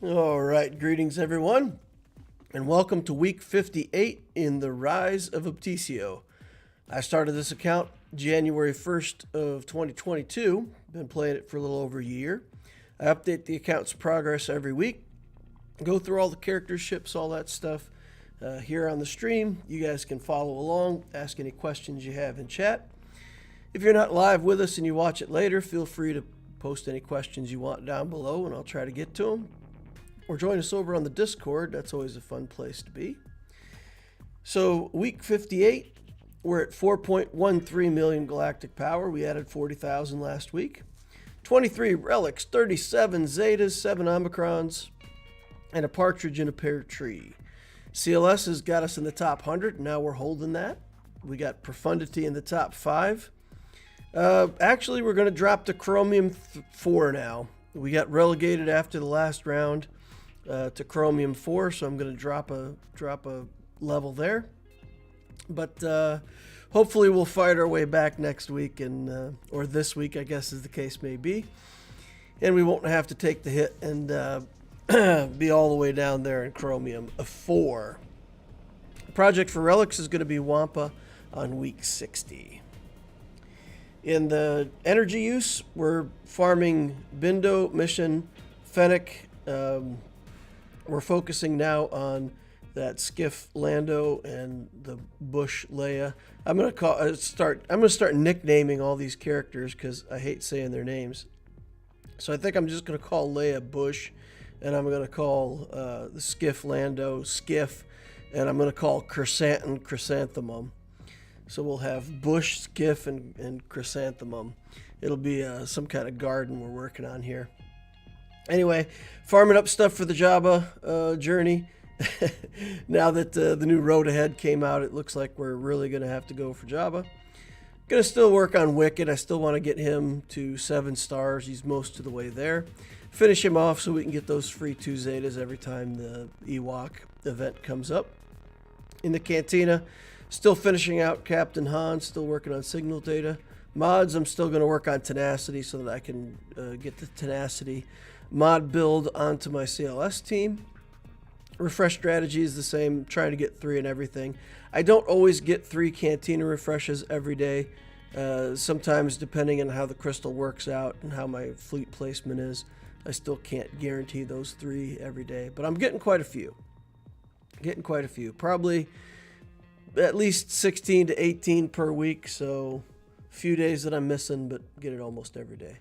All right, greetings everyone, and welcome to week 58 in the Rise of Obticeo. I started this account January 1st of 2022, been playing it for a little over a year. I update the account's progress every week, go through all the characters, ships, all that stuff here on the stream. You guys can follow along, ask any questions you have in chat. If you're not live with us and you watch it later, feel free to post any questions you want down below and I'll try to get to them. Or join us over on the Discord. That's always a fun place to be. So week 58, we're at 4.13 million galactic power. We added 40,000 last week. 23 relics, 37 zetas, 7 omicrons, and a partridge in a pear tree. CLS has got us in the top 100. Now we're holding that. We got profundity in the top 5. Actually, we're going to drop to chromium 4 now. We got relegated after the last round to chromium 4, so I'm going to drop a level there. But hopefully we'll fight our way back next week, and or this week, I guess, as the case may be, and we won't have to take the hit and be all the way down there in chromium 4. Project for relics is going to be Wampa on week 60. In the energy use, we're farming Bindo, Mission, Fennec. We're focusing now on that Skiff Lando and the Bush Leia. I'm gonna start nicknaming all these characters because I hate saying their names. So I think I'm just gonna call Leia Bush, and I'm gonna call the Skiff Lando Skiff, and I'm gonna call Chrysanthemum Chrysanthemum. So we'll have Bush, Skiff, and Chrysanthemum. It'll be some kind of garden we're working on here. Anyway, farming up stuff for the Jabba journey. Now that the new road ahead came out, it looks like we're really going to have to go for Jabba. Going to still work on Wicked. I still want to get him to 7 stars. He's most of the way there. Finish him off so we can get those free 2 Zetas every time the Ewok event comes up. In the Cantina, still finishing out Captain Han, still working on signal data. Mods, I'm still going to work on Tenacity so that I can get the Tenacity mod build onto my CLS team. Refresh strategy is the same, trying to get 3 in everything. I don't always get 3 Cantina refreshes every day. Sometimes, depending on how the crystal works out and how my fleet placement is, I still can't guarantee those 3 every day. But I'm getting quite a few. Probably at least 16 to 18 per week, so a few days that I'm missing, but get it almost every day.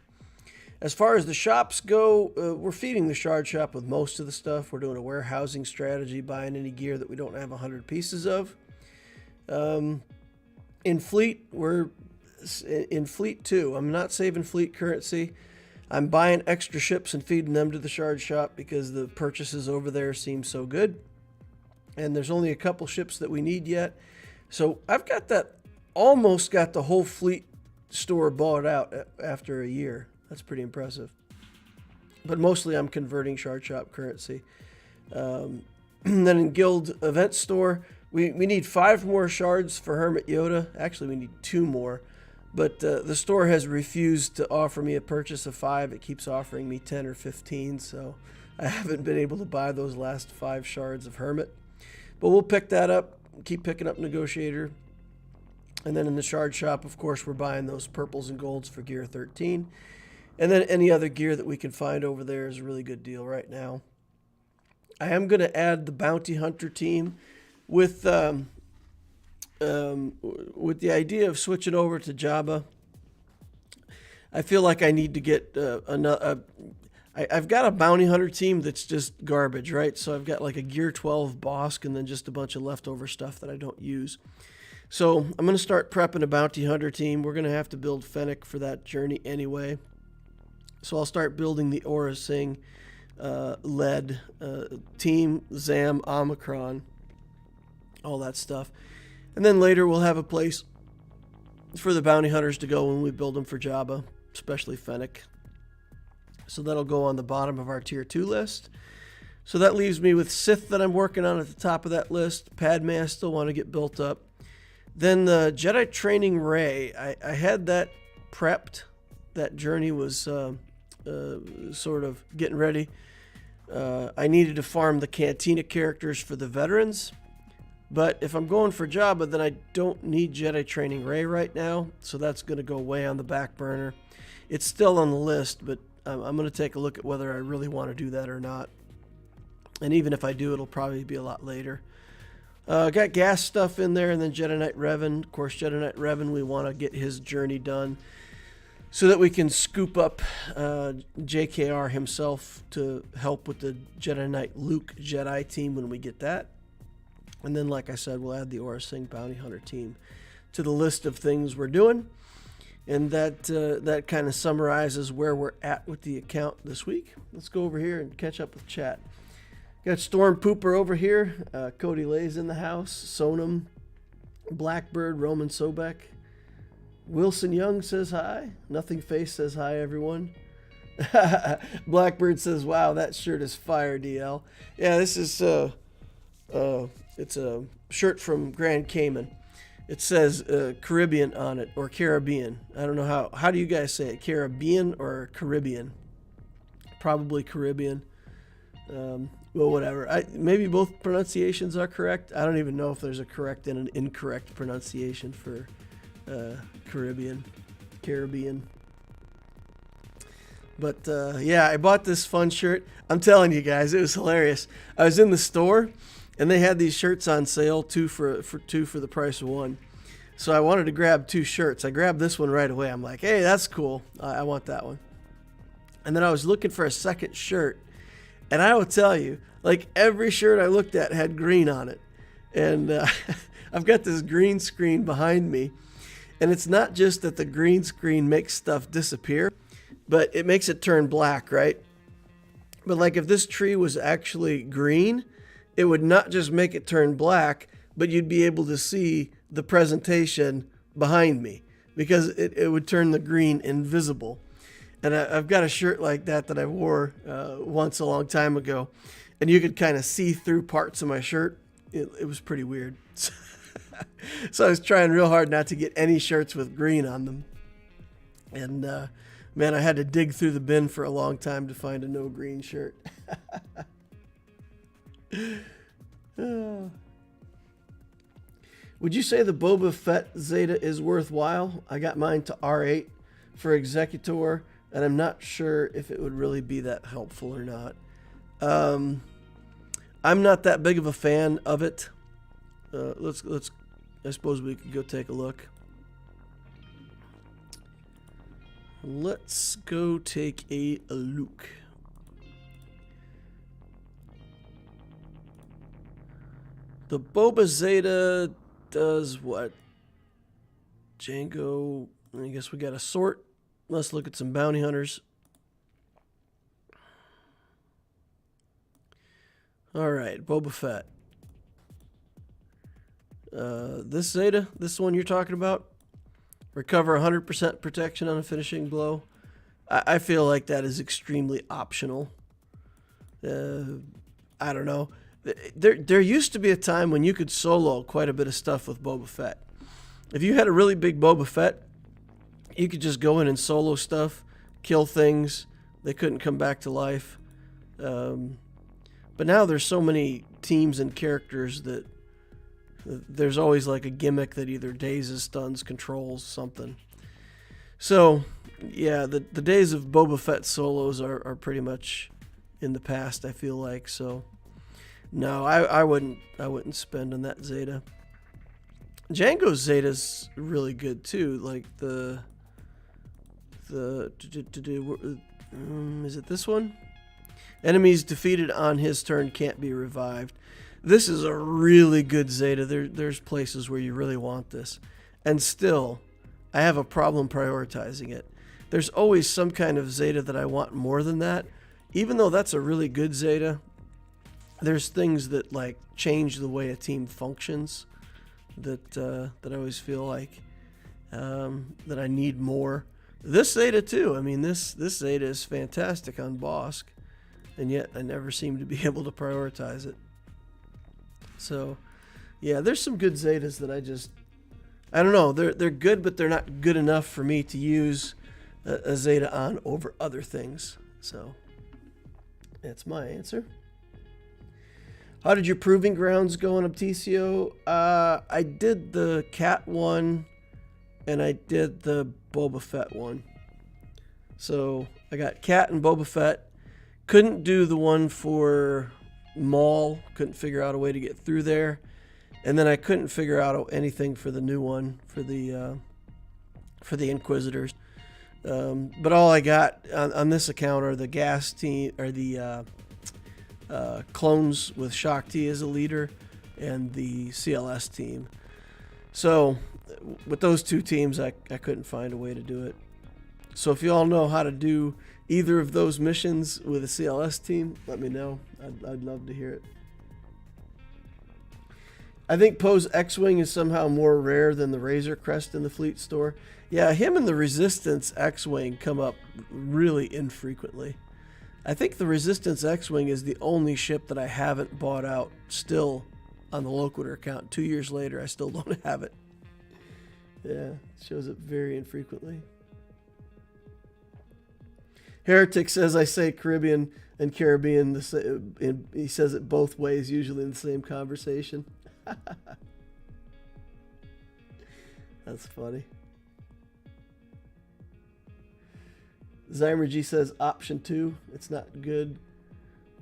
As far as the shops go, we're feeding the shard shop with most of the stuff. We're doing a warehousing strategy, buying any gear that we don't have 100 pieces of. In fleet, we're in fleet 2. I'm not saving fleet currency. I'm buying extra ships and feeding them to the shard shop because the purchases over there seem so good. And there's only a couple ships that we need yet. So I've almost got the whole fleet store bought out after a year. That's pretty impressive. But mostly I'm converting shard shop currency. Then in guild event store, we need 5 more shards for Hermit Yoda. Actually, we need 2 more. But the store has refused to offer me a purchase of 5. It keeps offering me 10 or 15. So I haven't been able to buy those last 5 shards of Hermit. But we'll pick that up, keep picking up Negotiator. And then in the shard shop, of course, we're buying those purples and golds for gear 13. And then any other gear that we can find over there is a really good deal right now. I am going to add the Bounty Hunter team with the idea of switching over to Jabba. I feel like I need to get I've got a Bounty Hunter team that's just garbage, right? So I've got like a Gear 12 Bosk and then just a bunch of leftover stuff that I don't use. So I'm going to start prepping a Bounty Hunter team. We're going to have to build Fennec for that journey anyway. So I'll start building the Aura Singh led team, Zam, Omicron, all that stuff. And then later we'll have a place for the Bounty Hunters to go when we build them for Jabba, especially Fennec. So that'll go on the bottom of our tier 2 list. So that leaves me with Sith that I'm working on at the top of that list. Padme I still want to get built up. Then the Jedi Training Ray, I had that prepped. That journey was sort of getting ready. I needed to farm the Cantina characters for the veterans. But if I'm going for Jabba, then I don't need Jedi Training Ray right now. So that's going to go way on the back burner. It's still on the list, but I'm going to take a look at whether I really want to do that or not. And even if I do, it'll probably be a lot later. Got gas stuff in there, and then Jedi Knight Revan. Of course, Jedi Knight Revan, we want to get his journey done so that we can scoop up JKR himself to help with the Jedi Knight Luke Jedi team when we get that. And then, like I said, we'll add the Aura Singh Bounty Hunter team to the list of things we're doing. And that kind of summarizes where we're at with the account this week. Let's go over here and catch up with chat. Got Storm Pooper over here. Cody Lay's in the house. Sonam, Blackbird, Roman Sobek. Wilson Young says hi. Nothing Face says hi, everyone. Blackbird says, wow, that shirt is fire, DL. Yeah, this is it's a shirt from Grand Cayman. It says Caribbean on it, or Caribbean. I don't know how do you guys say it? Caribbean or Caribbean? Probably Caribbean. Well, whatever. Maybe both pronunciations are correct. I don't even know if there's a correct and an incorrect pronunciation for Caribbean. But yeah, I bought this fun shirt. I'm telling you guys, it was hilarious. I was in the store, and they had these shirts on sale, two for the price of one. So I wanted to grab 2 shirts. I grabbed this one right away. I'm like, hey, that's cool. I want that one. And then I was looking for a second shirt. And I will tell you, like every shirt I looked at had green on it. And I've got this green screen behind me. And it's not just that the green screen makes stuff disappear, but it makes it turn black, right? But like if this tree was actually green, it would not just make it turn black, but you'd be able to see the presentation behind me because it would turn the green invisible. And I've got a shirt like that I wore once a long time ago, and you could kind of see through parts of my shirt. It was pretty weird. So I was trying real hard not to get any shirts with green on them. And man, I had to dig through the bin for a long time to find a no green shirt. Would you say the Boba Fett Zeta is worthwhile? I got mine to R8 for Executor, and I'm not sure if it would really be that helpful or not. I'm not that big of a fan of it. Let's. I suppose we could go take a look. Let's go take a look. The Boba Zeta does what? Django. I guess we got to sort. Let's look at some bounty hunters. All right, Boba Fett. This Zeta, this one you're talking about, recover 100% protection on a finishing blow. I feel like that is extremely optional. I don't know. There used to be a time when you could solo quite a bit of stuff with Boba Fett. If you had a really big Boba Fett, you could just go in and solo stuff, kill things. They couldn't come back to life. But now there's so many teams and characters that there's always like a gimmick that either dazes, stuns, controls, something. So, yeah, the days of Boba Fett solos are pretty much in the past, I feel like. So, no, I wouldn't spend on that Zeta. Django's Zeta's really good too. Like is it this one? Enemies defeated on his turn can't be revived. This is a really good Zeta. There's places where you really want this. And still, I have a problem prioritizing it. There's always some kind of Zeta that I want more than that. Even though that's a really good Zeta, there's things that like change the way a team functions that I always feel like that I need more. This Zeta too. I mean, this Zeta is fantastic on Bosk, and yet I never seem to be able to prioritize it. So, yeah, there's some good Zetas that I don't know. They're good, but they're not good enough for me to use a Zeta on over other things. So, That's my answer. How did your proving grounds go on Obticeo? I did the Cat one, and I did the Boba Fett one. So I got Cat and Boba Fett. Couldn't do the one for Maul. Couldn't figure out a way to get through there. And then I couldn't figure out anything for the new one for the Inquisitors. But all I got on this account are the gas team, or the clones with Shaak Ti as a leader, and the CLS team. So with those two teams, I couldn't find a way to do it. So if you all know how to do either of those missions with a CLS team, let me know. I'd love to hear it. I think Poe's X-Wing is somehow more rare than the Razor Crest in the Fleet Store. Yeah, him and the Resistance X-Wing come up really infrequently. I think the Resistance X-Wing is the only ship that I haven't bought out still on the Loquitur account. 2 years later, I still don't have it. Yeah, it shows up very infrequently. Heretic says I say Caribbean and Caribbean. He says it both ways, usually in the same conversation. That's funny. Zymergy says option 2. It's not good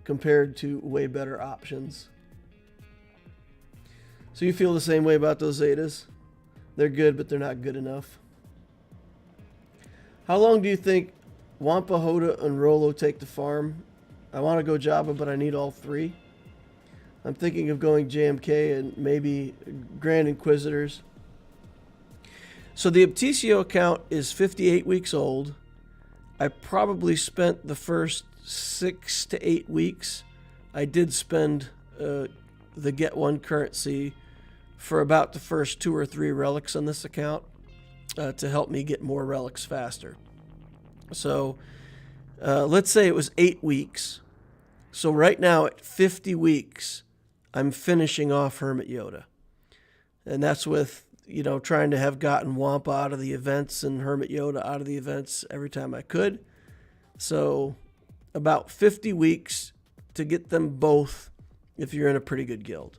compared to way better options. So you feel the same way about those Zetas? They're good, but they're not good enough. How long do you think Wampa, Hoda, and Rolo take to farm? I want to go Jabba, but I need all three. I'm thinking of going JMK and maybe Grand Inquisitors. So the Obticeo account is 58 weeks old. I probably spent the first 6 to 8 weeks. I did spend the Get One currency for about the first 2 or 3 relics on this account to help me get more relics faster. So let's say it was 8 weeks. So right now at 50 weeks, I'm finishing off Hermit Yoda. And that's with, trying to have gotten Wampa out of the events and Hermit Yoda out of the events every time I could. So about 50 weeks to get them both if you're in a pretty good guild.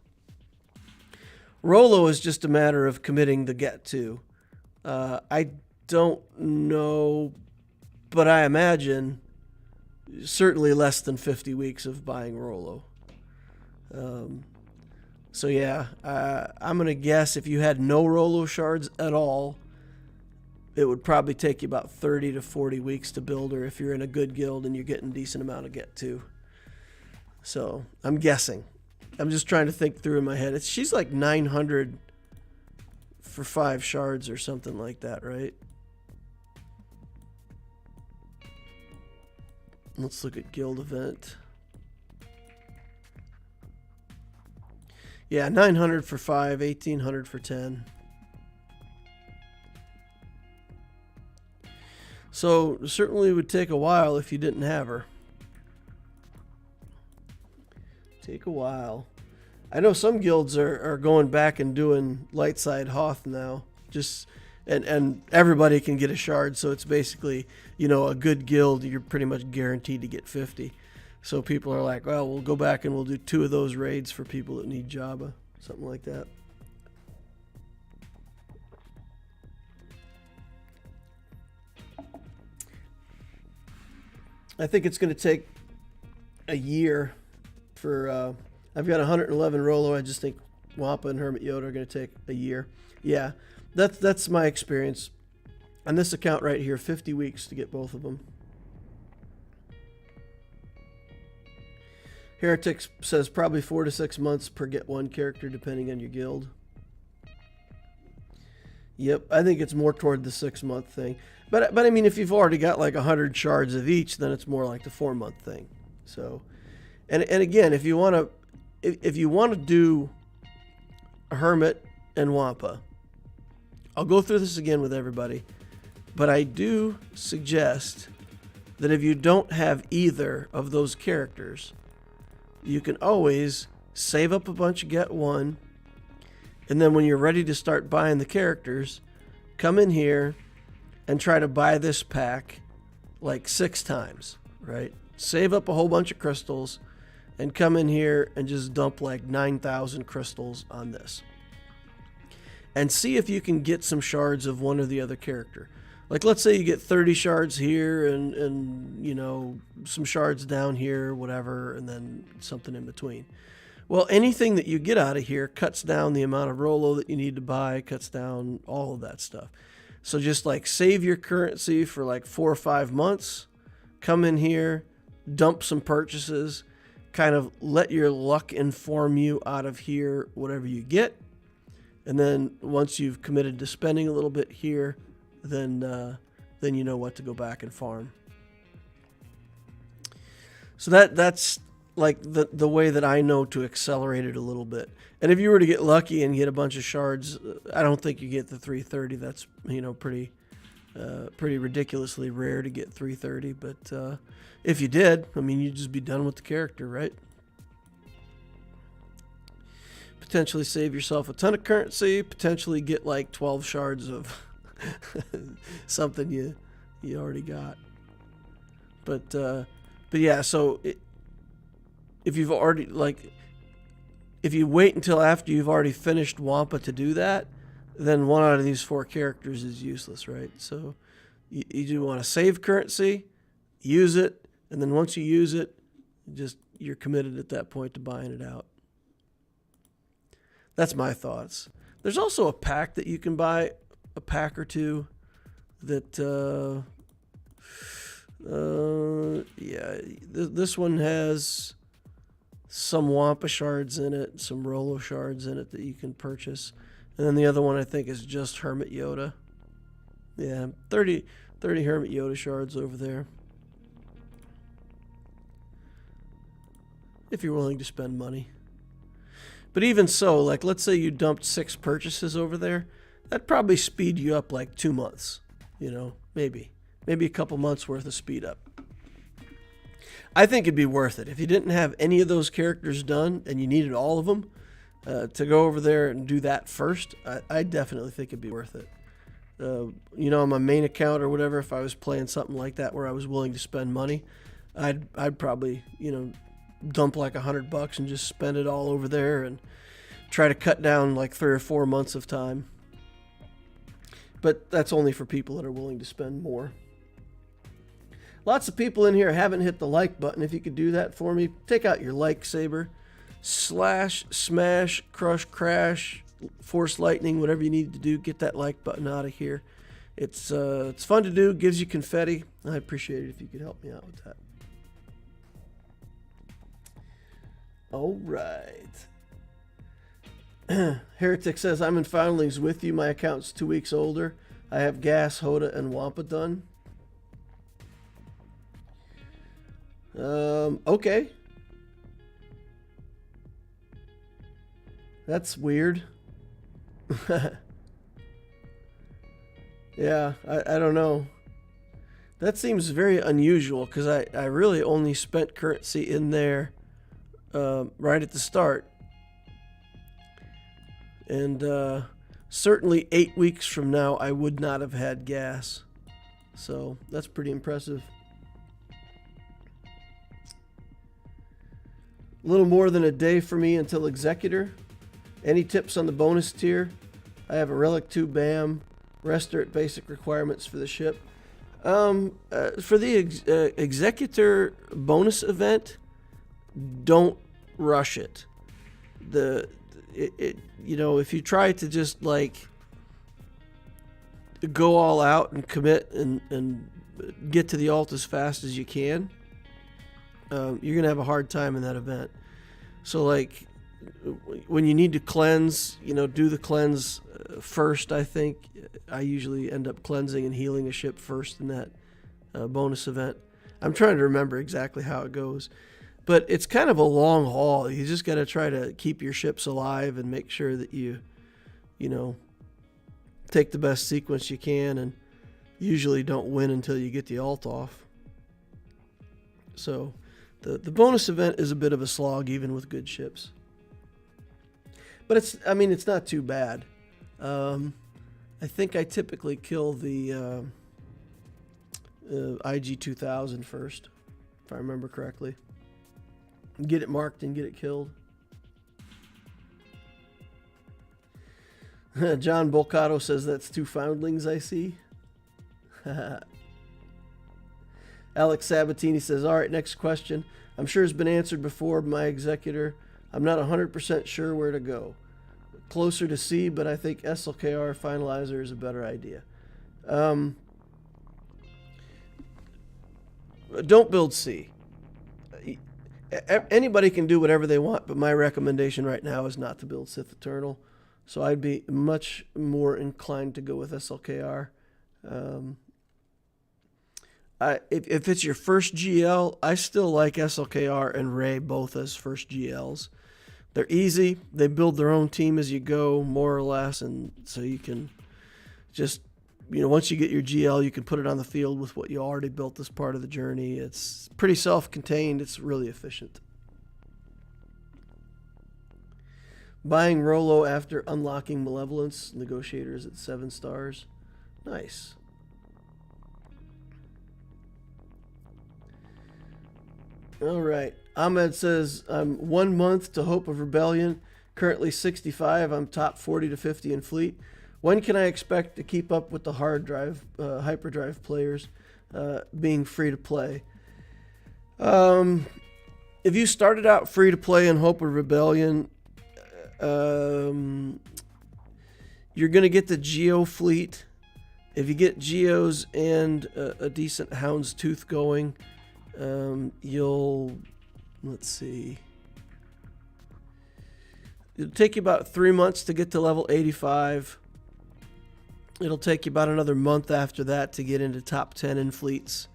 Rolo is just a matter of committing the Get To. I don't know, but I imagine certainly less than 50 weeks of buying Rolo. So yeah, I'm going to guess if you had no Rolo shards at all, it would probably take you about 30 to 40 weeks to build her if you're in a good guild and you're getting a decent amount of Get To. So I'm guessing. I'm just trying to think through in my head. She's like 900 for 5 shards or something like that, right? Let's look at guild event. Yeah, 900 for 5, 1800 for 10. So certainly would take a while if you didn't have her. Take a while. I know some guilds are going back and doing light side Hoth now. And everybody can get a shard, so it's basically, a good guild, you're pretty much guaranteed to get 50. So people are like, well, we'll go back and we'll do 2 of those raids for people that need Jabba. Something like that. I think it's going to take a year for... I've got 111 Rolo. I just think Wampa and Hermit Yoda are going to take a year. Yeah, that's my experience. On this account right here, 50 weeks to get both of them. Heretic says probably 4 to 6 months per Get One character, depending on your guild. Yep, I think it's more toward the 6-month thing. But I mean, if you've already got like 100 shards of each, then it's more like the 4-month thing. So, and again, if you want to do Hermit and Wampa, I'll go through this again with everybody. But I do suggest that if you don't have either of those characters, you can always save up a bunch of Get One, and then when you're ready to start buying the characters, come in here and try to buy this pack like 6 times, right? save up a whole bunch of crystals, and come in here and just dump like 9,000 crystals on this. And see if you can get some shards of one or the other character. Like, let's say you get 30 shards here and you know, some shards down here, whatever, and then something in between. Well, anything that you get out of here cuts down the amount of Rolo that you need to buy, cuts down all of that stuff. So just like save your currency for like 4 or 5 months, come in here, dump some purchases, kind of let your luck inform you out of here, whatever you get. And then once you've committed to spending a little bit here, then you know what to go back and farm. So that's like the way that I know to accelerate it a little bit. And if you were to get lucky and get a bunch of shards, I don't think you get the 330. That's, you know, pretty ridiculously rare to get 330. But if you did, I mean, you'd just be done with the character, right? Potentially save yourself a ton of currency. Potentially get like 12 shards of something you already got. But yeah, so if you've already, like, if you wait until after you've already finished Wampa to do that, then one out of these 4 characters is useless, right? So you do want to save currency, use it, and then once you use it, you're committed at that point to buying it out. That's my thoughts. There's also a pack that you can buy, a pack or two that, yeah, this one has some Wampa shards in it, some Rolo shards in it that you can purchase. And then the other one I think is just Hermit Yoda. Yeah, 30 Hermit Yoda shards over there. If you're willing to spend money. But even so, like, let's say you dumped 6 purchases over there, that'd probably speed you up like 2 months, you know, maybe a couple months worth of speed up. I think it'd be worth it. If you didn't have any of those characters done and you needed all of them, to go over there and do that first, I definitely think it'd be worth it. You know, on my main account or whatever, if I was playing something like that where I was willing to spend money, I'd probably, you know, dump like $100 and just spend it all over there and try to cut down like 3 or 4 months of time. But that's only for people that are willing to spend more. Lots of people in here haven't hit the like button. If you could do that for me, take out your like saber, slash, smash, crush, crash, force lightning, whatever you need to do, get that like button out of here. It's fun to do, gives you confetti. I appreciate it if you could help me out with that. All right. Heretic says, I'm in Foundlings with you. My account's 2 weeks older. I have Gas, Hoda, and Wampa done. Okay. That's weird. Yeah, I don't know. That seems very unusual because I really only spent currency in there right at the start. And certainly 8 weeks from now, I would not have had gas. So that's pretty impressive. A little more than a day for me until Executor. Any tips on the bonus tier? I have a Relic 2 BAM. Rest are at basic requirements for the ship. For the Executor bonus event, don't rush it. You know, if you try to just like go all out and commit and get to the alt as fast as you can, you're gonna have a hard time in that event. So like when you need to cleanse, you know, do the cleanse first. I think I usually end up cleansing and healing a ship first in that bonus event. I'm trying to remember exactly how it goes, but it's kind of a long haul. You just got to try to keep your ships alive and make sure that you know, take the best sequence you can, and usually don't win until you get the alt off. So the bonus event is a bit of a slog even with good ships. But it's not too bad. I think I typically kill the IG-2000 first. if I remember correctly. Get it marked and get it killed. John Bolcato says that's 2 foundlings I see. Alex Sabatini says, all right, next question. I'm sure it's been answered before by my executor. I'm not 100% sure where to go. Closer to C, but I think SLKR finalizer is a better idea. Don't build C. Anybody can do whatever they want, but my recommendation right now is not to build Sith Eternal. So I'd be much more inclined to go with SLKR. If it's your first GL, I still like SLKR and Rey both as first GLs. They're easy. They build their own team as you go, more or less, and so you can just, once you get your GL, you can put it on the field with what you already built as part of the journey. It's pretty self-contained. It's really efficient. Buying Rolo after unlocking Malevolence. Negotiators at 7 stars. Nice. All right. Ahmed says, I'm 1 month to Hope of Rebellion. Currently 65. I'm top 40 to 50 in fleet. When can I expect to keep up with the hard drive, hyperdrive players being free to play? If you started out free to play in Hope of Rebellion, you're going to get the Geo fleet. If you get Geos and a decent Hound's Tooth going, let's see. It'll take you about 3 months to get to level 85. It'll take you about another month after that to get into top 10 in fleets.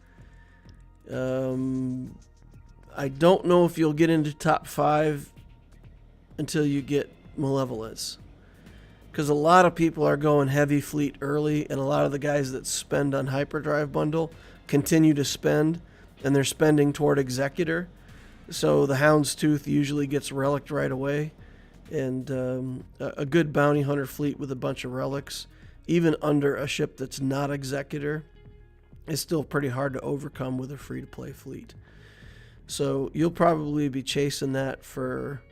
I don't know if you'll get into top 5 until you get Malevolence. Because a lot of people are going heavy fleet early, and a lot of the guys that spend on Hyperdrive Bundle continue to spend, and they're spending toward Executor. So the Hound's Tooth usually gets Relic right away. And a good bounty hunter fleet with a bunch of relics, even under a ship that's not Executor, is still pretty hard to overcome with a free-to-play fleet. So you'll probably be chasing that for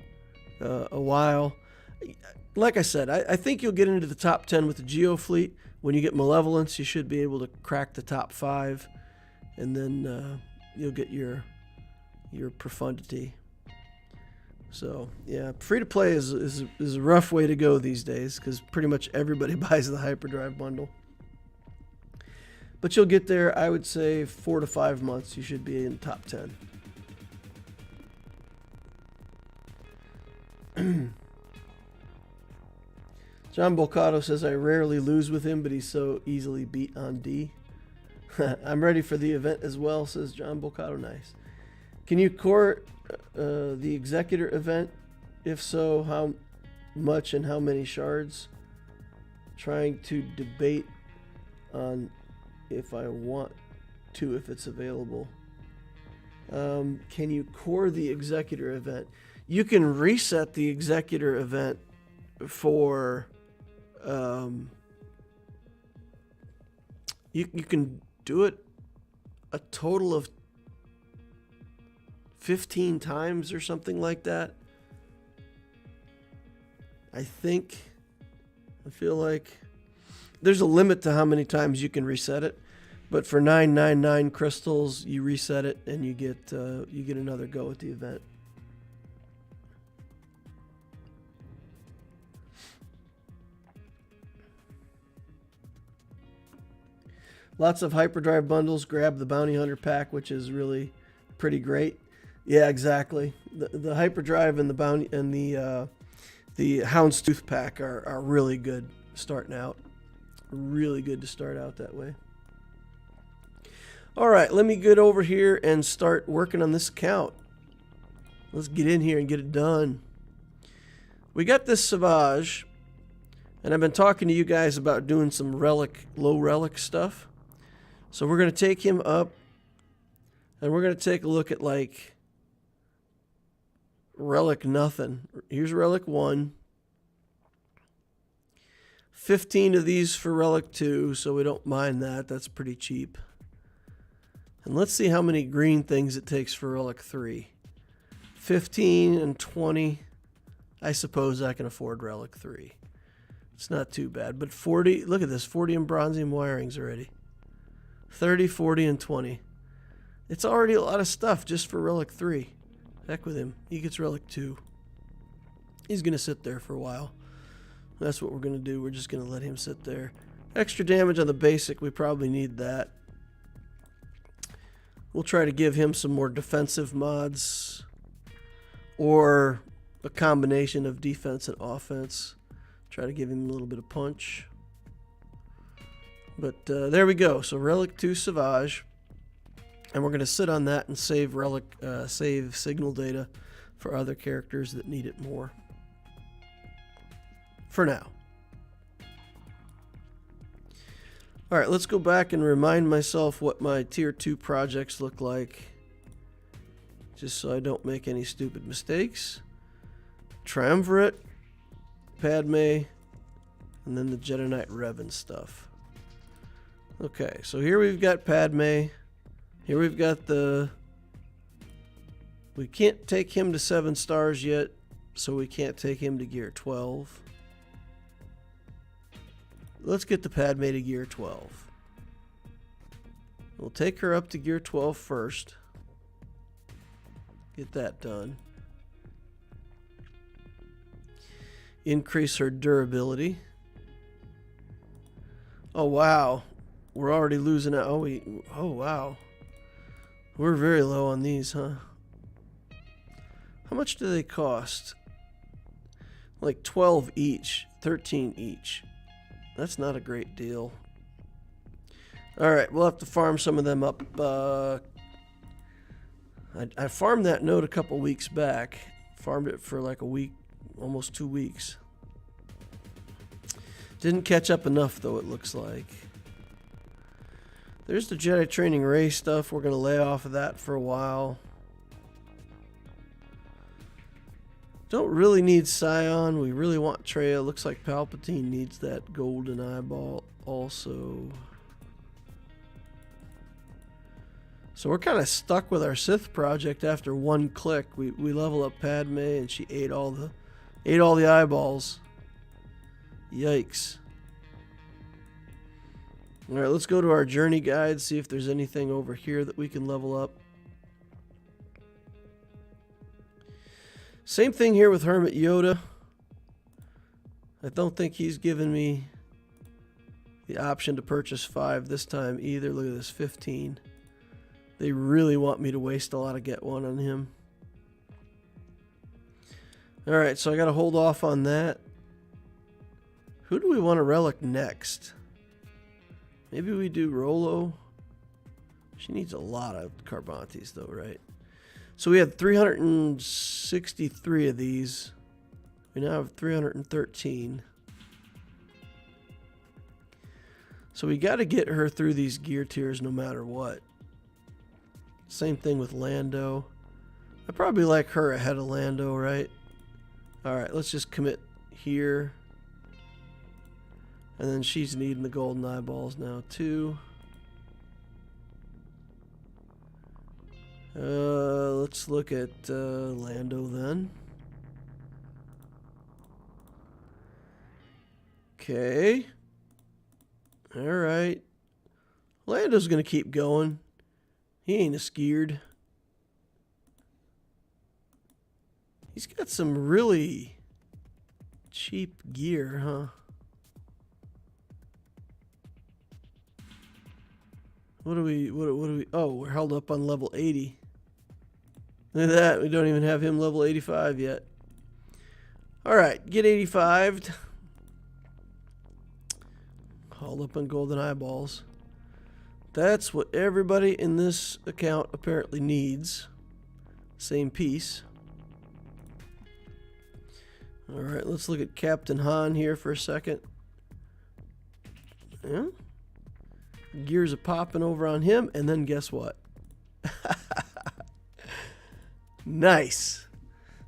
a while. Like I said, I think you'll get into the top 10 with the Geo fleet. When you get Malevolence, you should be able to crack the top 5, and then you'll get your profundity. So yeah, free to play is a rough way to go these days because pretty much everybody buys the Hyperdrive bundle. But you'll get there. I would say 4 to 5 months. You should be in top 10. John Bolcato says, I rarely lose with him, but he's so easily beat on D. I'm ready for the event as well, says John Bolcato. Nice. Can you core the Executor event? If so, how much and how many shards? Trying to debate on if I want to, if it's available. Can you core the Executor event? You can reset the Executor event for you can do it a total of 15 times or something like that. I feel like there's a limit to how many times you can reset it, but for 999 crystals you reset it and you get another go at the event. Lots of Hyperdrive bundles. Grab the Bounty Hunter pack, which is really pretty great. Yeah, exactly. The Hyperdrive and the Bounty and the Hound's Tooth pack are really good starting out. Really good to start out that way. All right, let me get over here and start working on this account. Let's get in here and get it done. We got this Savage, and I've been talking to you guys about doing some relic, low relic stuff. So we're going to take him up, and we're going to take a look at, like, Relic nothing. Here's Relic 1. 15 of these for Relic 2, so we don't mind that. That's pretty cheap. And let's see how many green things it takes for Relic 3. 15 and 20. I suppose I can afford Relic 3. It's not too bad. But 40, look at this, 40 in bronzium wirings already. 30, 40, and 20. It's already a lot of stuff just for Relic 3. Heck with him. He gets Relic 2. He's going to sit there for a while. That's what we're going to do. We're just going to let him sit there. Extra damage on the basic. We probably need that. We'll try to give him some more defensive mods. Or a combination of defense and offense. Try to give him a little bit of punch. But there we go. So Relic 2 Savage. And we're going to sit on that and save save signal data for other characters that need it more. For now. Alright, let's go back and remind myself what my Tier 2 projects look like. Just so I don't make any stupid mistakes. Triumvirate, Padme, and then the Jedi Knight Revan stuff. Okay, so here we've got Padme. Here we've got the... We can't take him to 7 stars yet, so we can't take him to Gear 12. Let's get the Padme to Gear 12. We'll take her up to Gear 12 first. Get that done. Increase her durability. Oh, wow. We're already losing out. Oh, wow. We're very low on these, huh? How much do they cost? Like 12 each. 13 each. That's not a great deal. Alright, we'll have to farm some of them up. I farmed that node a couple weeks back. Farmed it for like a week, almost 2 weeks. Didn't catch up enough though, it looks like. There's the Jedi Training Ray stuff. We're going to lay off of that for a while. Don't really need Scion. We really want Traya. Looks like Palpatine needs that golden eyeball also. So we're kind of stuck with our Sith project after one click. We level up Padme and she ate all the eyeballs. Yikes. Alright, let's go to our journey guide, see if there's anything over here that we can level up. Same thing here with Hermit Yoda. I don't think he's given me the option to purchase 5 this time either. Look at this, 15. They really want me to waste a lot of Get 1 on him. Alright, so I got to hold off on that. Who do we want to relic next? Maybe we do Rolo. She needs a lot of Carbantes though, right? So we had 363 of these. We now have 313. So we got to get her through these gear tiers no matter what. Same thing with Lando. I probably like her ahead of Lando, right? Alright, let's just commit here. And then she's needing the golden eyeballs now too. Let's look at Lando then. Okay. Alright. Lando's gonna keep going. He ain't scared. He's got some really cheap gear, huh? What do we, oh, we're held up on level 80. Look at that, we don't even have him level 85 yet. Alright, get 85'd. Hauled up on golden eyeballs. That's what everybody in this account apparently needs. Same piece. Alright, let's look at Captain Han here for a second. Yeah. Gears are popping over on him, and then guess what? Nice.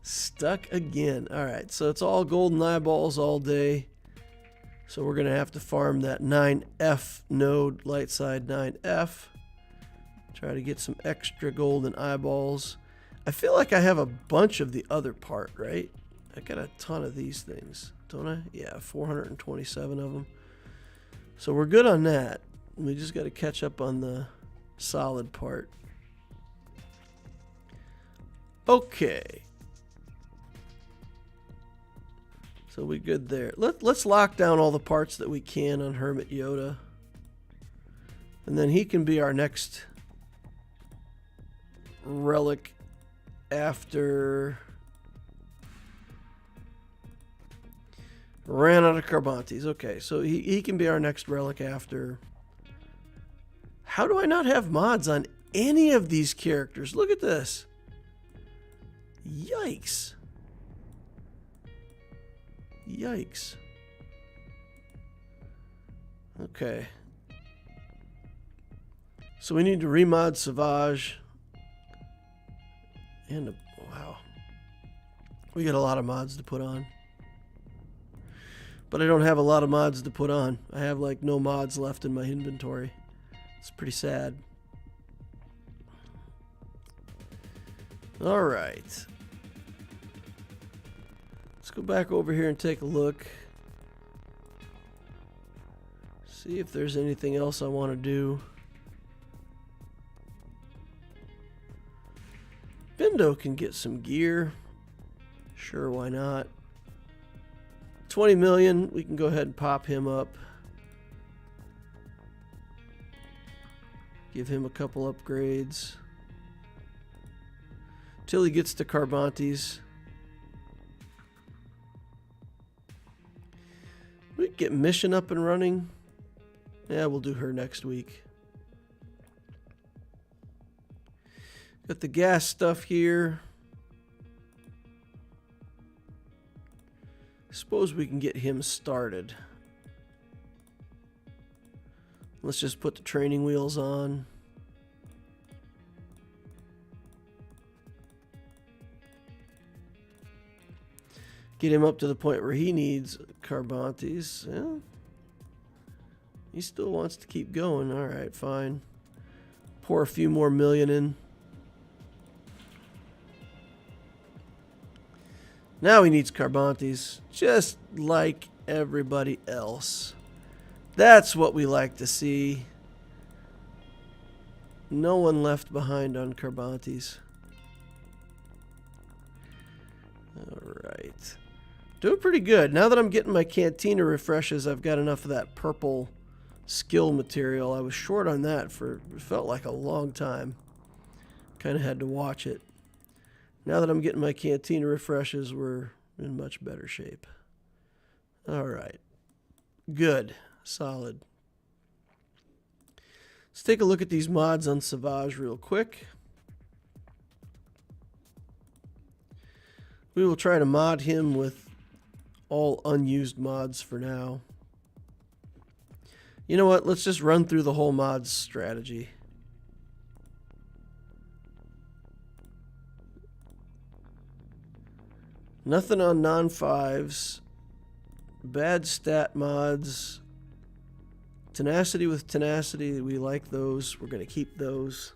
Stuck again. Alright, so it's all golden eyeballs all day. So we're going to have to farm that 9F node, light side 9F. Try to get some extra golden eyeballs. I feel like I have a bunch of the other part, right? I got a ton of these things, don't I? Yeah, 427 of them. So we're good on that. We just got to catch up on the solid part. Okay. So we good there. Let's lock down all the parts that we can on Hermit Yoda. And then he can be our next relic after... Ran out of Carbantes. Okay, so he can be our next relic after... How do I not have mods on any of these characters? Look at this. Yikes. Yikes. Okay. So we need to remod Savage. And, wow. We got a lot of mods to put on. But I don't have a lot of mods to put on. I have like no mods left in my inventory. It's pretty sad. All right. Let's go back over here and take a look. See if there's anything else I want to do. Bindo can get some gear. Sure, why not? 20 million, we can go ahead and pop him up. Give him a couple upgrades. Till he gets to Carbantes. We can get Mission up and running. Yeah, we'll do her next week. Got the gas stuff here. Suppose we can get him started. Let's just put the training wheels on. Get him up to the point where he needs Carbantes. Yeah. He still wants to keep going. All right, fine. Pour a few more million in. Now he needs Carbantes, just like everybody else. That's what we like to see. No one left behind on Carbantes. Alright. Doing pretty good. Now that I'm getting my Cantina refreshes, I've got enough of that purple skill material. I was short on that for, it felt like a long time. Kind of had to watch it. Now that I'm getting my Cantina refreshes, we're in much better shape. All right. Good. Solid. Let's take a look at these mods on Savage real quick. We will try to mod him with all unused mods for now. You know what? Let's just run through the whole mods strategy. Nothing on non-5s. Bad stat mods. Tenacity with tenacity. We like those. We're going to keep those.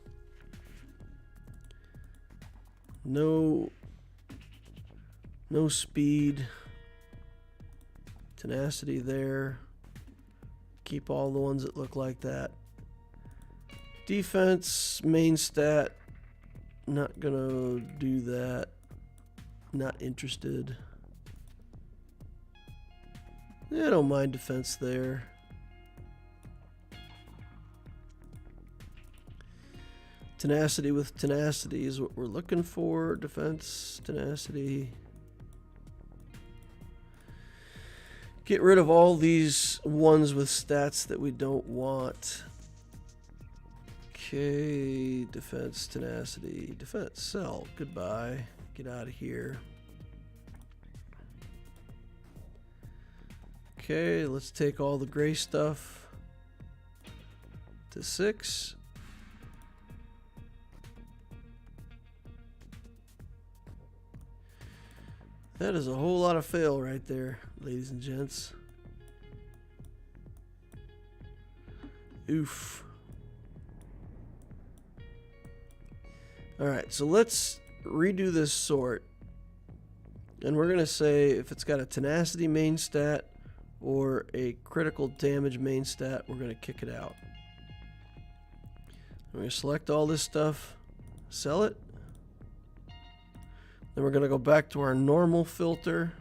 No speed. Tenacity there. Keep all the ones that look like that. Defense, main stat. Not going to do that. Not interested. I don't mind defense there. Tenacity with tenacity is what we're looking for. Defense, tenacity. Get rid of all these ones with stats that we don't want. Okay, defense, tenacity, defense, sell. Goodbye. Get out of here. Okay, let's take all the gray stuff to 6. That is a whole lot of fail right there, ladies and gents. Oof. Alright, so let's redo this sort. And we're going to say if it's got a tenacity main stat or a critical damage main stat, we're going to kick it out. We're going to select all this stuff, sell it. Then we're going to go back to our normal filter.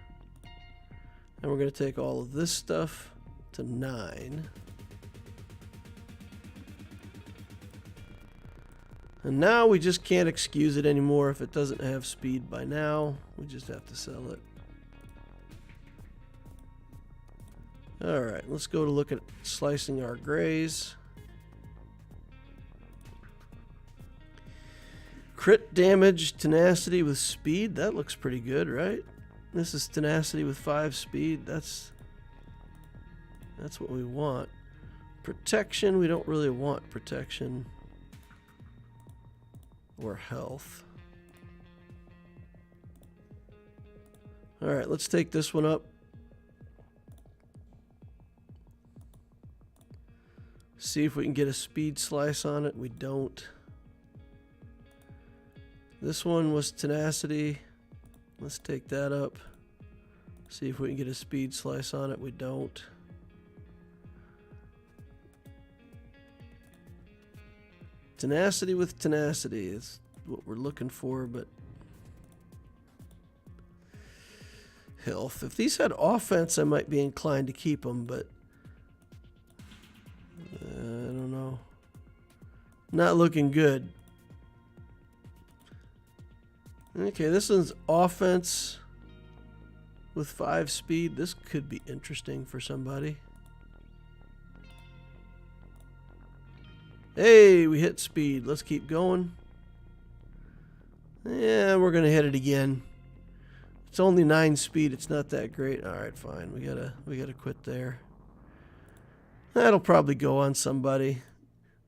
And we're going to take all of this stuff to 9. And now we just can't excuse it anymore if it doesn't have speed by now. We just have to sell it. Alright, let's go to look at slicing our grays. Crit damage, tenacity with speed. That looks pretty good, right? This is tenacity with 5 speed. That's what we want. Protection, we don't really want protection. Or health. Alright, let's take this one up. See if we can get a speed slice on it. We don't. This one was tenacity. Let's take that up. See if we can get a speed slice on it. We don't. Tenacity with tenacity is what we're looking for, but health. If these had offense, I might be inclined to keep them, but I don't know. Not looking good. Okay, this one's offense with 5 speed. This could be interesting for somebody. Hey, we hit speed. Let's keep going. Yeah, we're gonna hit it again. It's only 9 speed. It's not that great. All right, fine. We gotta quit there. That'll probably go on somebody,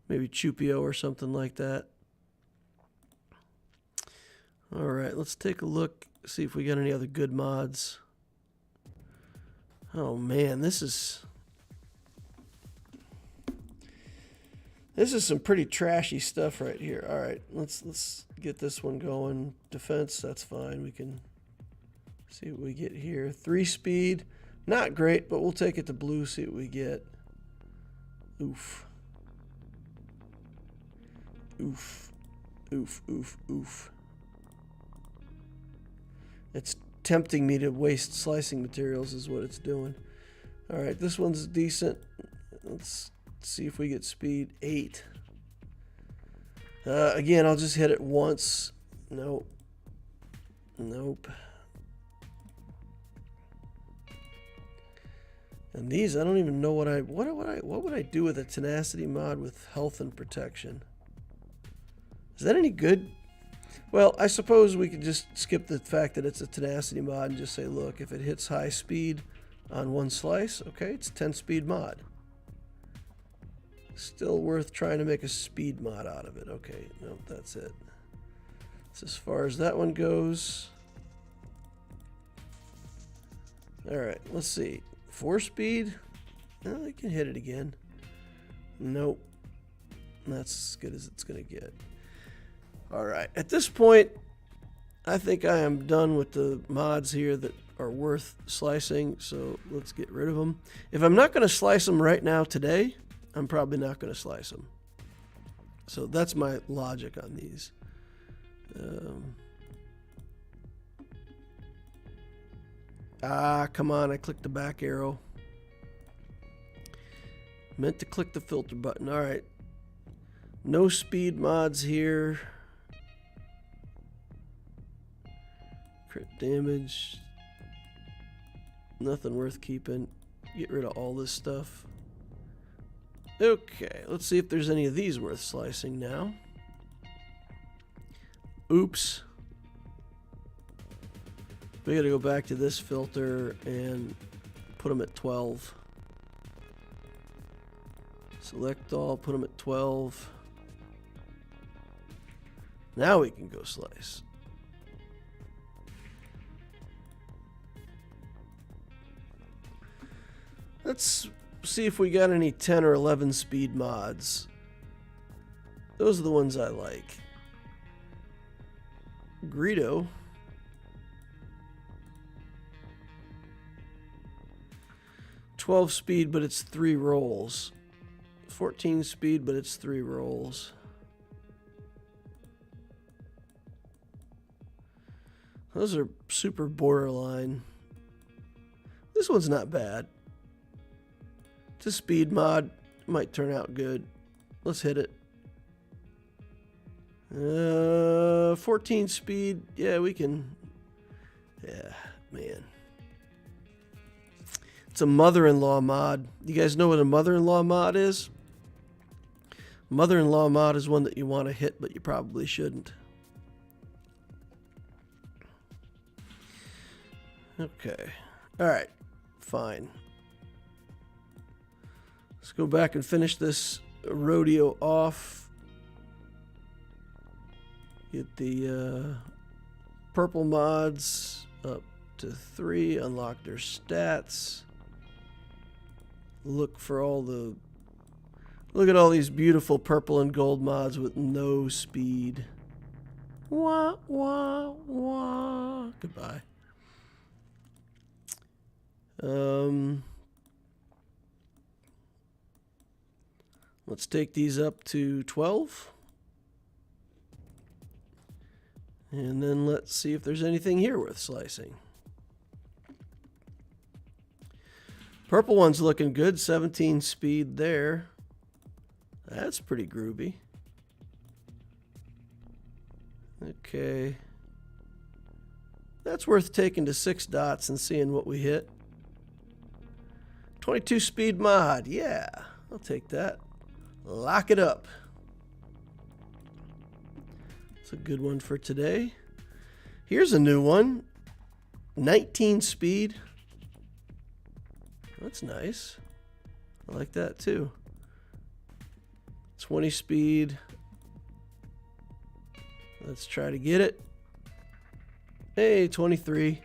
maybe Chupio or something like that. All right, let's take a look. See if we got any other good mods. Oh man, this is some pretty trashy stuff right here. All right, let's get this one going. Defense, that's fine. We can see what we get here. 3 speed, not great, but we'll take it to blue, see what we get. Oof. Oof. Oof, oof, oof. It's tempting me to waste slicing materials is what it's doing. All right, this one's decent. Let's see if we get speed. 8. Again, I'll just hit it once. Nope. Nope. And these, I don't even know what would I do with a tenacity mod with health and protection? Is that any good? Well, I suppose we could just skip the fact that it's a tenacity mod and just say, look, if it hits high speed on 1 slice, okay, it's a 10 speed mod. Still worth trying to make a speed mod out of it. Okay, nope, that's it. That's as far as that one goes. All right, let's see. 4 speed? Oh, I can hit it again. Nope. That's as good as it's going to get. All right, at this point, I think I am done with the mods here that are worth slicing, so let's get rid of them. If I'm not going to slice them right now today, I'm probably not going to slice them. So that's my logic on these. Come on, I clicked the back arrow. Meant to click the filter button. All right. No speed mods here. Crit damage. Nothing worth keeping. Get rid of all this stuff. Okay, let's see if there's any of these worth slicing now. Oops. We gotta go back to this filter and put them at 12. Select all, put them at 12. Now we can go slice. Let's see if we got any 10 or 11 speed mods. Those are the ones I like. Greedo. "12 speed, but it's 3 rolls. 14 speed, but it's 3 rolls. Those are super borderline. This one's not bad. It's a speed mod. Might turn out good. Let's hit it. 14 speed. Yeah, we can. Yeah, man. It's a mother-in-law mod. You guys know what a mother-in-law mod is? Mother-in-law mod is one that you want to hit, but you probably shouldn't. Okay. All right. Fine. Let's go back and finish this rodeo off. Get the purple mods up to 3. Unlock their stats. Look for all the... Look at all these beautiful purple and gold mods with no speed. Wah, wah, wah. Goodbye. Let's take these up to 12. And then let's see if there's anything here worth slicing. Purple one's looking good. 17 speed there. That's pretty groovy. Okay. That's worth taking to 6 dots and seeing what we hit. 22 speed mod. Yeah, I'll take that. Lock it up. It's a good one for today. Here's a new one. 19 speed. That's nice. I like that too. 20 speed. Let's try to get it. Hey, 23.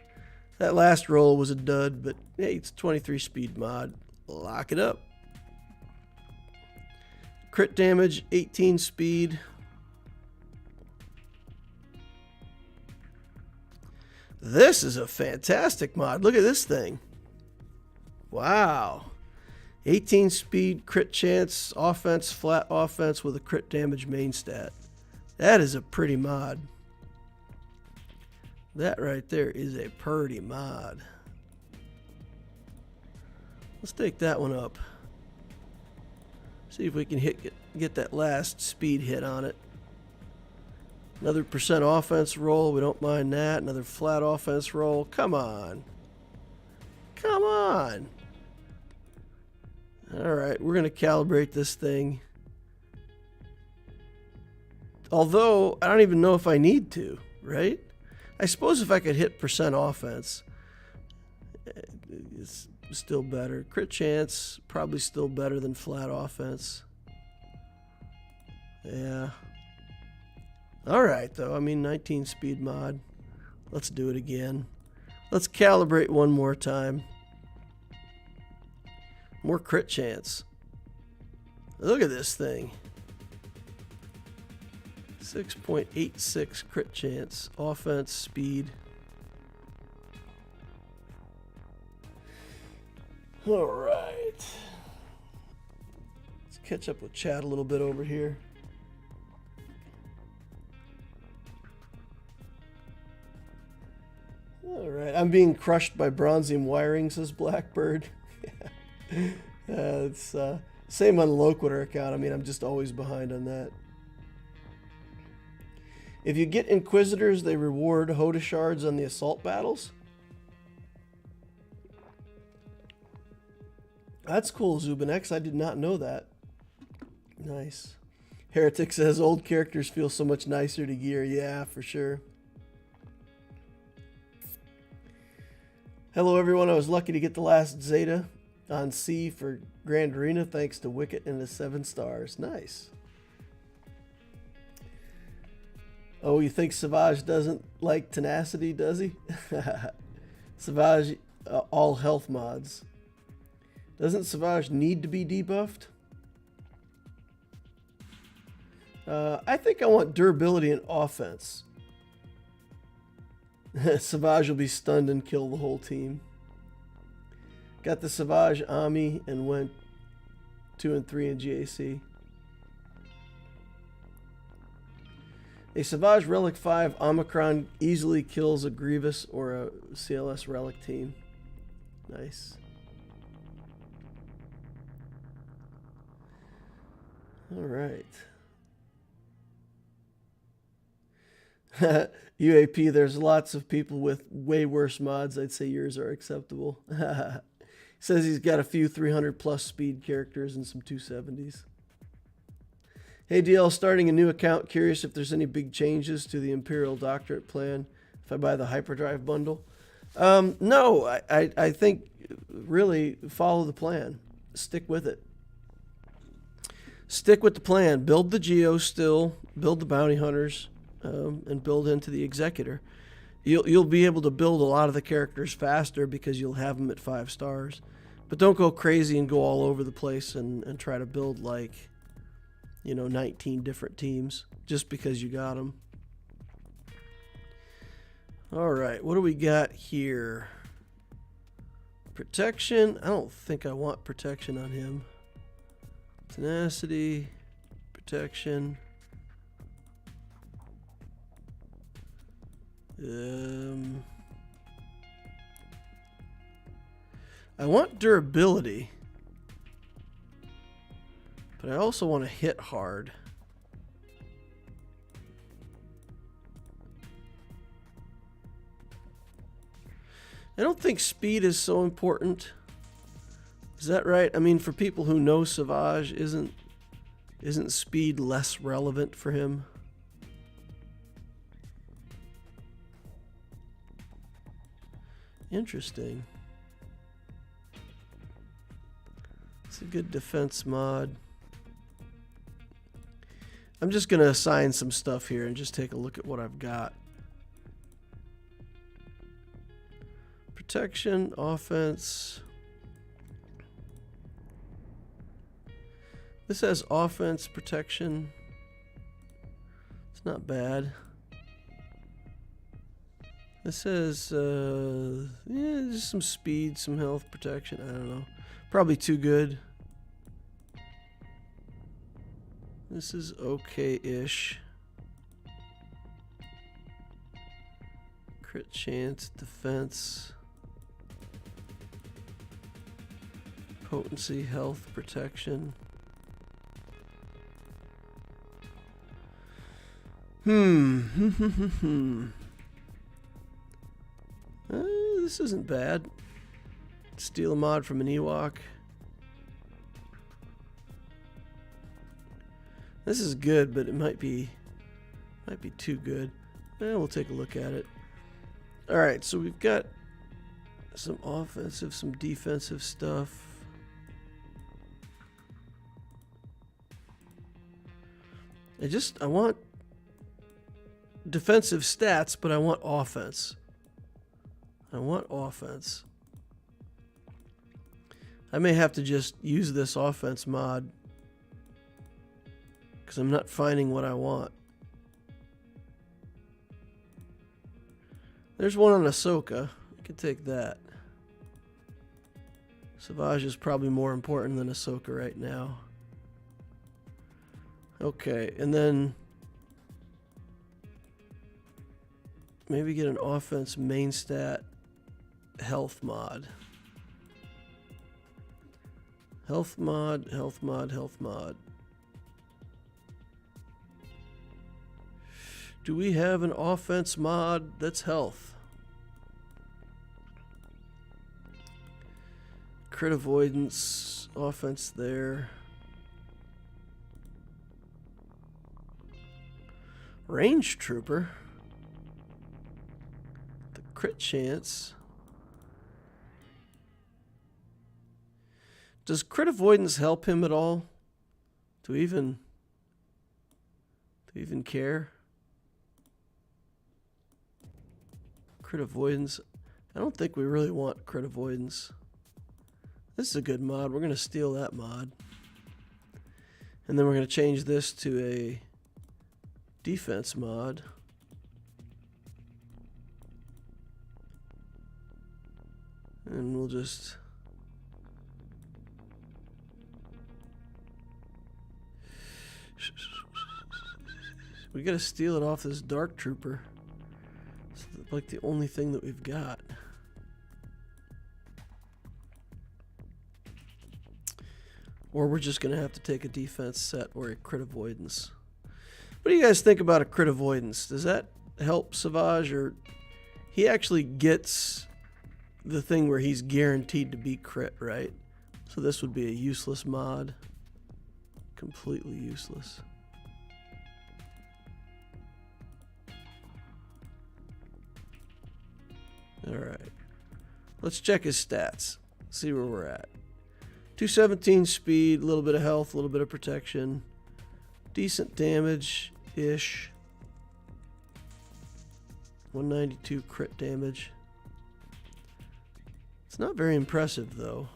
That last roll was a dud, but hey, it's 23 speed mod. Lock it up. Crit damage, 18 speed. This is a fantastic mod. Look at this thing. Wow. 18 speed, crit chance, offense, flat offense with a crit damage main stat. That is a pretty mod. That right there is a pretty mod. Let's take that one up. See if we can get that last speed hit on it. Another percent offense roll. We don't mind that. Another flat offense roll. Come on. Come on. All right, we're going to calibrate this thing. Although, I don't even know if I need to, right? I suppose if I could hit percent offense, it's still better. Crit chance, probably still better than flat offense. Yeah. All right, though. I mean, 19 speed mod. Let's do it again. Let's calibrate one more time. More crit chance. Look at this thing. 6.86 crit chance. Offense, speed. All right. Let's catch up with chat a little bit over here. All right. I'm being crushed by bronzium wiring, says Blackbird. It's same on the Loquitur account. I mean, I'm just always behind on that. If you get Inquisitors, they reward Hoda shards on the assault battles. That's cool, Zubinex. I did not know that. Nice. Heretic says old characters feel so much nicer to gear. Yeah, for sure. Hello, everyone. I was lucky to get the last Zeta on C for Grand Arena thanks to Wicket and the 7 stars. Nice. Oh, you think Savage doesn't like tenacity, does he? Savage, all health mods. Doesn't Savage need to be debuffed? I think I want durability and offense. Savage will be stunned and kill the whole team. Got the Savage Ami and went 2 and 3 in GAC. A Savage Relic 5 Omicron easily kills a Grievous or a CLS Relic team. Nice. All right. UAP, there's lots of people with way worse mods. I'd say yours are acceptable. Says he's got a few 300 plus speed characters and some 270s. Hey DL, starting a new account. Curious if there's any big changes to the Imperial Doctorate plan if I buy the Hyperdrive bundle. No, I think really follow the plan. Stick with it. Stick with the plan. Build the Geo still. Build the Bounty Hunters. And build into the Executor. You'll be able to build a lot of the characters faster because you'll have them at 5 stars. But don't go crazy and go all over the place and try to build like, 19 different teams just because you got them. All right, what do we got here? Protection. I don't think I want protection on him. Tenacity, protection. I want durability, but I also want to hit hard. I don't think speed is so important. Is that right? I mean, for people who know Savage, isn't speed less relevant for him? Interesting. It's a good defense mod. I'm just going to assign some stuff here and just take a look at what I've got. Protection, offense. This has offense, protection. It's not bad. This has, just some speed, some health, protection. I don't know. Probably too good. This is okay-ish. Crit chance, defense. Potency, health, protection. This isn't bad. Steal a mod from an Ewok. This is good, but it might be too good. We'll take a look at it. All right, so we've got some offensive, some defensive stuff. I want defensive stats, but I want offense. I want offense. I may have to just use this offense mod because I'm not finding what I want. There's one on Ahsoka. I could take that. Savage is probably more important than Ahsoka right now. Okay, and then maybe get an offense main stat health mod. Health mod, health mod, health mod. Do we have an offense mod that's health? Crit avoidance, offense there. Range trooper. The crit chance. Does crit avoidance help him at all? Do we even care? Crit avoidance. I don't think we really want crit avoidance. This is a good mod. We're going to steal that mod. And then we're going to change this to a defense mod. And we'll just... We gotta steal it off this Dark Trooper. It's like the only thing that we've got. Or we're just gonna have to take a defense set or a crit avoidance. What do you guys think about a crit avoidance? Does that help Savage, or he actually gets the thing where he's guaranteed to be crit, right? So this would be a useless mod. Completely useless. Alright. Let's check his stats. See where we're at. 217 speed, a little bit of health, a little bit of protection. Decent damage-ish. 192 crit damage. It's not very impressive, though.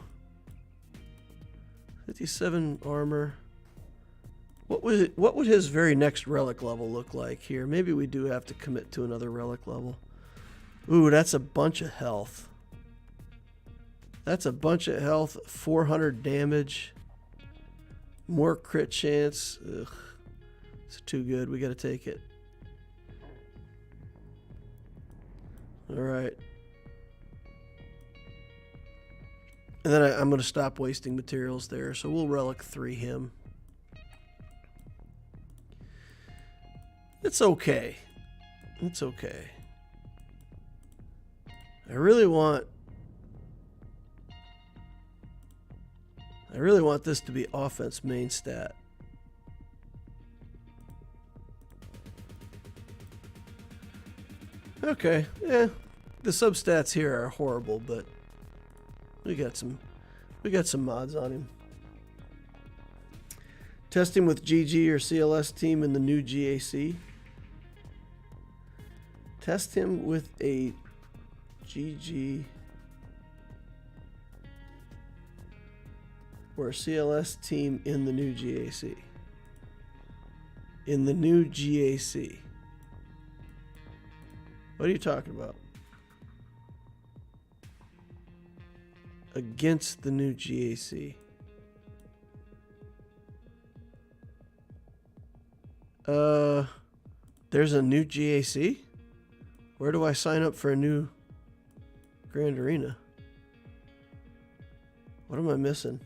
57 armor. What would his very next relic level look like here? Maybe we do have to commit to another relic level. Ooh, that's a bunch of health. That's a bunch of health. 400 damage. More crit chance. Ugh. It's too good. We gotta take it. Alright. And then I'm gonna stop wasting materials there, so we'll relic 3 him. It's okay. It's okay. I really want this to be offense main stat. Okay, yeah. The substats here are horrible, but we got some mods on him. Test him with GG or CLS team in the new GAC. Test him with a GG or CLS team in the new GAC. In the new GAC. What are you talking about? Against the new GAC. There's a new GAC? Where do I sign up for a new Grand Arena? What am I missing?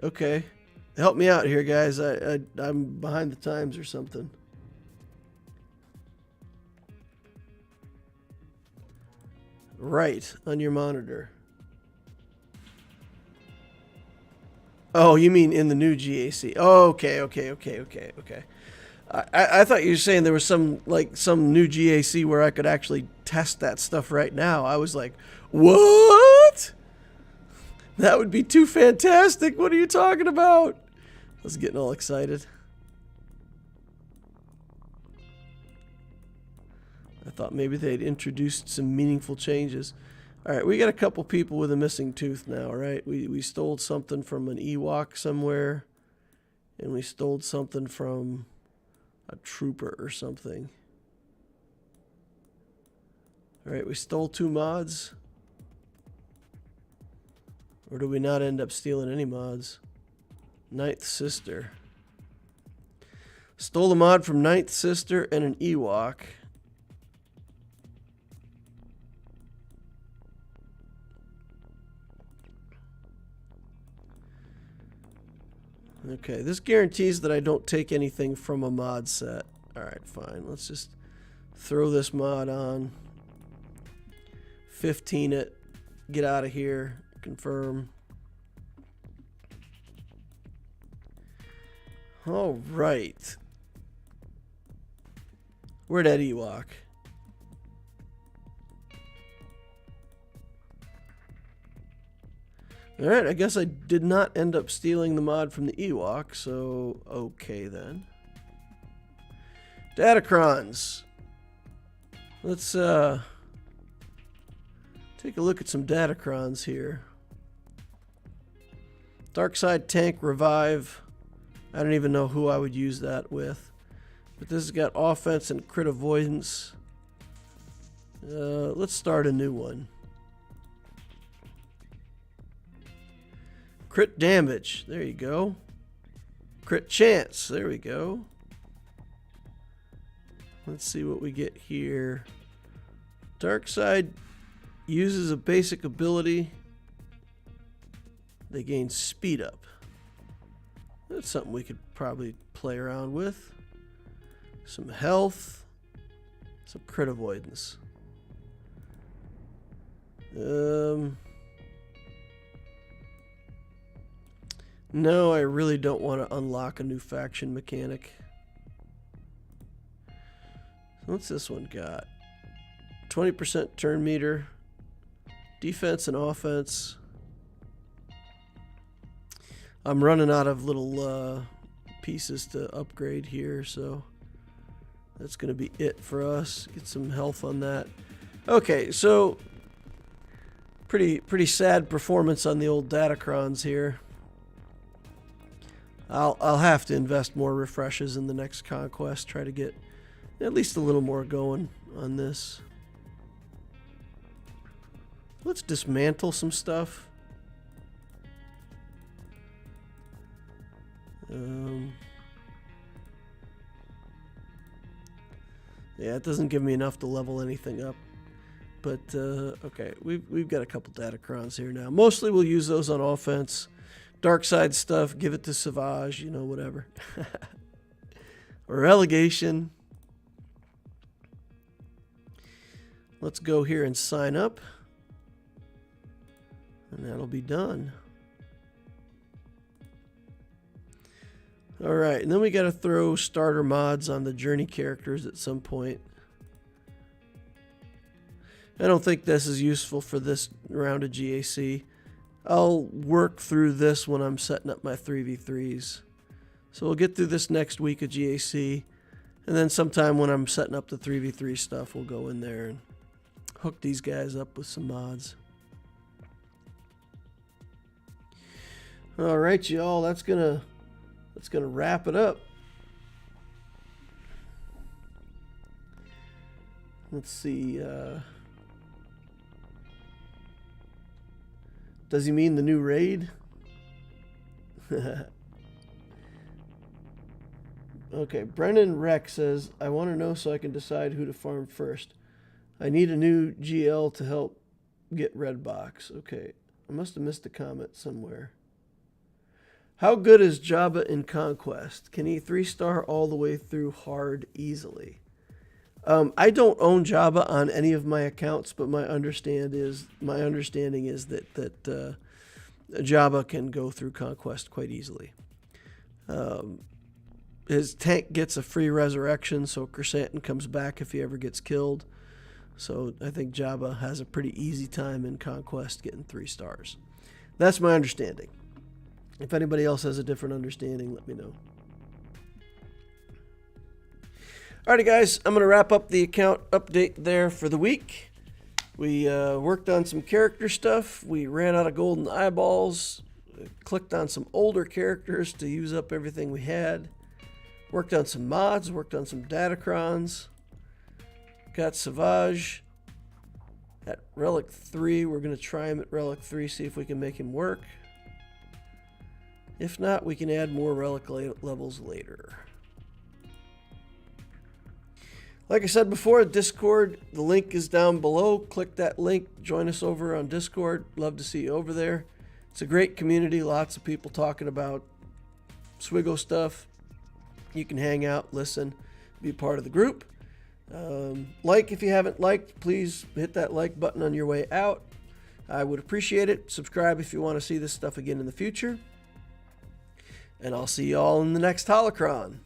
Okay. Help me out here, guys. I'm behind the times or something. Right, on your monitor. Oh, you mean in the new GAC. Oh, okay. I thought you were saying there was some new GAC where I could actually test that stuff right now. I was like, what? That would be too fantastic. What are you talking about? I was getting all excited. I thought maybe they'd introduced some meaningful changes. All right, we got a couple people with a missing tooth now, right? We stole something from an Ewok somewhere, and we stole something from a trooper or something. All right, we stole 2 mods. Or do we not end up stealing any mods? Ninth Sister. Stole a mod from Ninth Sister and an Ewok. Okay, this guarantees that I don't take anything from a mod set. Alright, fine. Let's just throw this mod on. 15 it. Get out of here. Confirm. Alright. Where'd that Ewok? Alright, I guess I did not end up stealing the mod from the Ewok, so okay then. Datacrons. Let's take a look at some Datacrons here. Dark Side Tank Revive. I don't even know who I would use that with. But this has got offense and crit avoidance. Let's start a new one. Crit damage. There you go. Crit chance. There we go. Let's see what we get here. Dark side uses a basic ability. They gain speed up. That's something we could probably play around with. Some health. Some crit avoidance. No, I really don't want to unlock a new faction mechanic. What's this one got? 20% turn meter. Defense and offense. I'm running out of little pieces to upgrade here, so that's going to be it for us. Get some health on that. Okay, so pretty sad performance on the old Datacrons here. I'll have to invest more refreshes in the next conquest. Try to get at least a little more going on this. Let's dismantle some stuff. Yeah, it doesn't give me enough to level anything up. But okay, we've got a couple Datacrons here now. Mostly we'll use those on offense. Dark side stuff, give it to Savage, you know, whatever. Relegation. Let's go here and sign up. And that'll be done. Alright, and then we got to throw starter mods on the journey characters at some point. I don't think this is useful for this round of GAC. I'll work through this when I'm setting up my 3v3s. So we'll get through this next week of GAC. And then sometime when I'm setting up the 3v3 stuff, we'll go in there and hook these guys up with some mods. Alright, y'all, that's gonna wrap it up. Let's see. Does he mean the new raid? Okay, Brennan Rex says, I want to know so I can decide who to farm first. I need a new GL to help get red box. Okay, I must have missed a comment somewhere. How good is Jabba in Conquest? Can he 3-star all the way through hard easily? I don't own Jabba on any of my accounts, but my understanding is that Jabba can go through Conquest quite easily. His tank gets a free resurrection, so Chrysanthemum comes back if he ever gets killed. So I think Jabba has a pretty easy time in Conquest getting 3 stars. That's my understanding. If anybody else has a different understanding, let me know. Alrighty, guys, I'm going to wrap up the account update there for the week. We worked on some character stuff. We ran out of golden eyeballs. Clicked on some older characters to use up everything we had. Worked on some mods. Worked on some Datacrons. Got Savage at Relic 3. We're going to try him at Relic 3, see if we can make him work. If not, we can add more Relic levels later. Like I said before, Discord, the link is down below. Click that link. Join us over on Discord. Love to see you over there. It's a great community. Lots of people talking about Swiggo stuff. You can hang out, listen, be part of the group. Like if you haven't liked, please hit that like button on your way out. I would appreciate it. Subscribe if you want to see this stuff again in the future. And I'll see you all in the next Holocron.